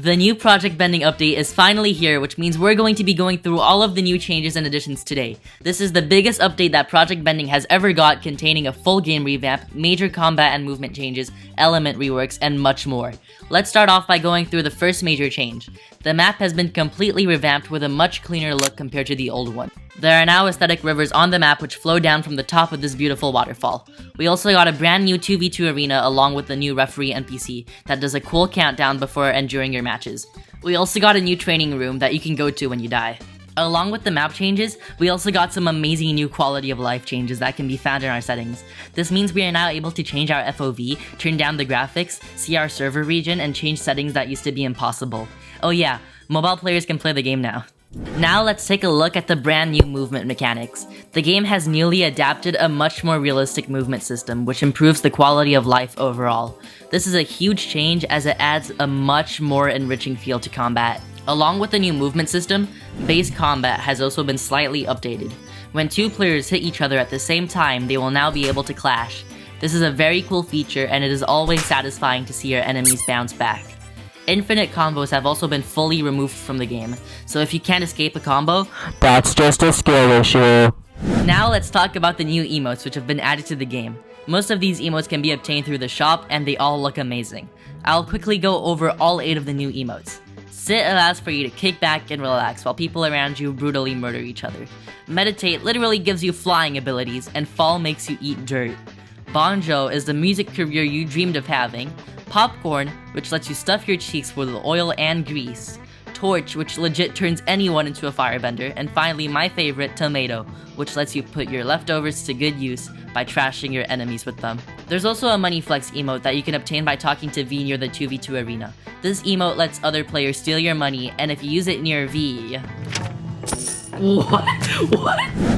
The new Project Bending update is finally here, which means we're going to be going through all of the new changes and additions today. This is the biggest update that Project Bending has ever got, containing a full game revamp, major combat and movement changes, element reworks, and much more. Let's start off by going through the first major change. The map has been completely revamped with a much cleaner look compared to the old one. There are now aesthetic rivers on the map which flow down from the top of this beautiful waterfall. We also got a brand new 2v2 arena along with the new referee NPC that does a cool countdown before and during your matches. We also got a new training room that you can go to when you die. Along with the map changes, we also got some amazing new quality of life changes that can be found in our settings. This means we are now able to change our FOV, turn down the graphics, see our server region, and change settings that used to be impossible. Oh yeah, mobile players can play the game now. Now let's take a look at the brand new movement mechanics. The game has newly adapted a much more realistic movement system, which improves the quality of life overall. This is a huge change as it adds a much more enriching feel to combat. Along with the new movement system, base combat has also been slightly updated. When two players hit each other at the same time, they will now be able to clash. This is a very cool feature, and it is always satisfying to see your enemies bounce back. Infinite combos have also been fully removed from the game, so if you can't escape a combo, that's just a skill issue. Now let's talk about the new emotes which have been added to the game. Most of these emotes can be obtained through the shop, and they all look amazing. I'll quickly go over all 8 of the new emotes. Sit allows for you to kick back and relax while people around you brutally murder each other. Meditate literally gives you flying abilities, and fall makes you eat dirt. Banjo is the music career you dreamed of having. Popcorn, which lets you stuff your cheeks with oil and grease. Torch, which legit turns anyone into a firebender. And finally, my favorite, Tomato, which lets you put your leftovers to good use by trashing your enemies with them. There's also a money flex emote that you can obtain by talking to V near the 2v2 arena. This emote lets other players steal your money, and if you use it near V... What?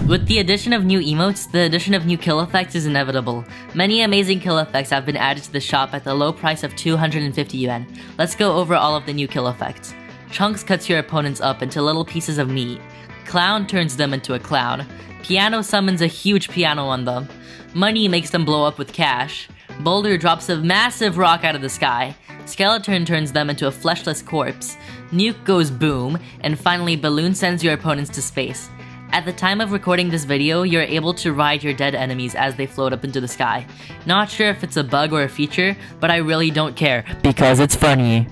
With the addition of new emotes, the addition of new kill effects is inevitable. Many amazing kill effects have been added to the shop at the low price of 250 yuan. Let's go over all of the new kill effects. Chunks cuts your opponents up into little pieces of meat. Clown turns them into a clown. Piano summons a huge piano on them. Money makes them blow up with cash. Boulder drops a massive rock out of the sky. Skeleton turns them into a fleshless corpse. Nuke goes boom, and finally Balloon sends your opponents to space. At the time of recording this video, you're able to ride your dead enemies as they float up into the sky. Not sure if it's a bug or a feature, but I really don't care, because it's funny.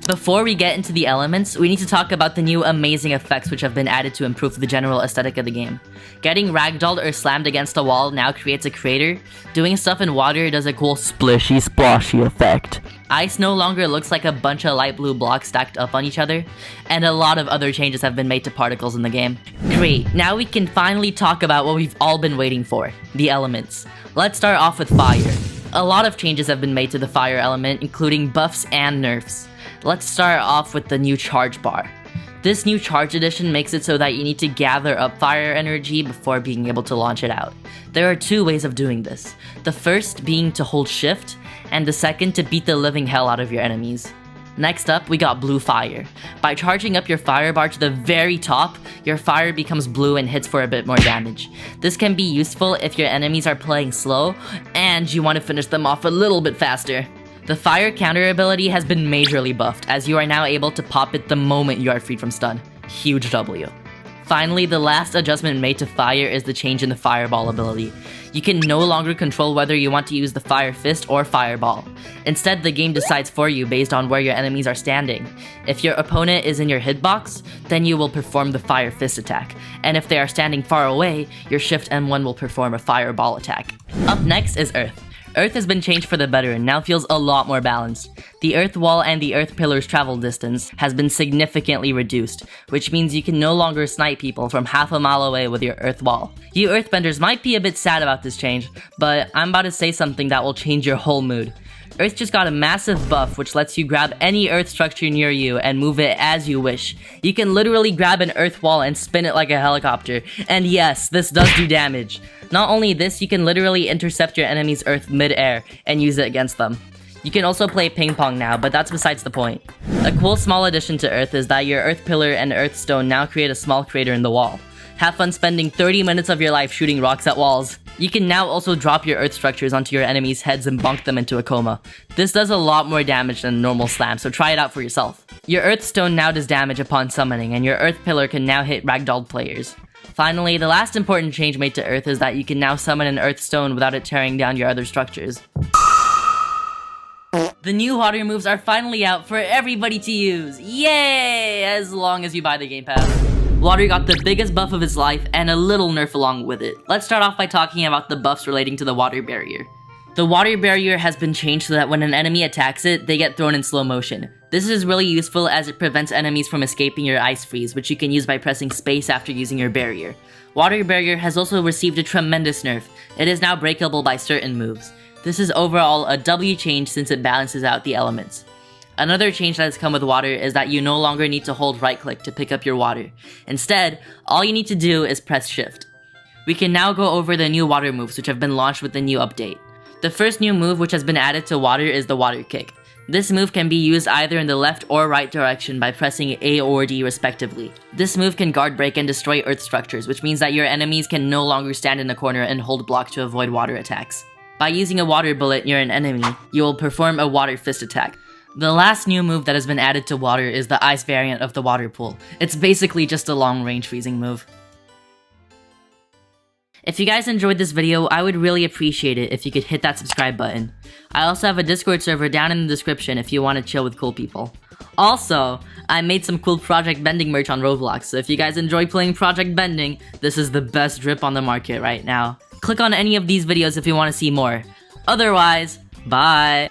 Before we get into the elements, we need to talk about the new amazing effects which have been added to improve the general aesthetic of the game. Getting ragdolled or slammed against a wall now creates a crater. Doing stuff in water does a cool splishy splashy effect. Ice no longer looks like a bunch of light blue blocks stacked up on each other, and a lot of other changes have been made to particles in the game. Great, now we can finally talk about what we've all been waiting for, the elements. Let's start off with fire. A lot of changes have been made to the fire element, including buffs and nerfs. Let's start off with the new charge bar. This new charge edition makes it so that you need to gather up fire energy before being able to launch it out. There are 2 ways of doing this. The first being to hold shift, and the second to beat the living hell out of your enemies. Next up, we got blue fire. By charging up your fire bar to the very top, your fire becomes blue and hits for a bit more damage. This can be useful if your enemies are playing slow, and you want to finish them off a little bit faster. The fire counter ability has been majorly buffed, as you are now able to pop it the moment you are freed from stun. Huge W. Finally, the last adjustment made to fire is the change in the fireball ability. You can no longer control whether you want to use the fire fist or fireball. Instead, the game decides for you based on where your enemies are standing. If your opponent is in your hitbox, then you will perform the fire fist attack. And if they are standing far away, your shift M1 will perform a fireball attack. Up next is Earth. Earth has been changed for the better and now feels a lot more balanced. The Earth wall and the Earth pillar's travel distance has been significantly reduced, which means you can no longer snipe people from half a mile away with your Earth wall. You Earthbenders might be a bit sad about this change, but I'm about to say something that will change your whole mood. Earth just got a massive buff which lets you grab any Earth structure near you and move it as you wish. You can literally grab an Earth wall and spin it like a helicopter, and yes, this does do damage. Not only this, you can literally intercept your enemy's Earth mid-air and use it against them. You can also play ping pong now, but that's besides the point. A cool small addition to Earth is that your Earth pillar and Earth stone now create a small crater in the wall. Have fun spending 30 minutes of your life shooting rocks at walls. You can now also drop your Earth structures onto your enemies' heads and bonk them into a coma. This does a lot more damage than a normal slam, so try it out for yourself. Your Earth Stone now does damage upon summoning, and your Earth Pillar can now hit ragdolled players. Finally, the last important change made to Earth is that you can now summon an Earth Stone without it tearing down your other structures. The new water moves are finally out for everybody to use! Yay! As long as you buy the Game Pass. Water got the biggest buff of its life and a little nerf along with it. Let's start off by talking about the buffs relating to the water barrier. The water barrier has been changed so that when an enemy attacks it, they get thrown in slow motion. This is really useful as it prevents enemies from escaping your ice freeze, which you can use by pressing space after using your barrier. Water barrier has also received a tremendous nerf. It is now breakable by certain moves. This is overall a W change since it balances out the elements. Another change that has come with water is that you no longer need to hold right click to pick up your water. Instead, all you need to do is press shift. We can now go over the new water moves which have been launched with the new update. The first new move which has been added to water is the water kick. This move can be used either in the left or right direction by pressing A or D respectively. This move can guard break and destroy earth structures, which means that your enemies can no longer stand in a corner and hold block to avoid water attacks. By using a water bullet near an enemy, you will perform a water fist attack. The last new move that has been added to water is the ice variant of the water pool. It's basically just a long range freezing move. If you guys enjoyed this video, I would really appreciate it if you could hit that subscribe button. I also have a Discord server down in the description if you want to chill with cool people. Also, I made some cool Project Bending merch on Roblox, so if you guys enjoy playing Project Bending, this is the best drip on the market right now. Click on any of these videos if you want to see more. Otherwise, bye!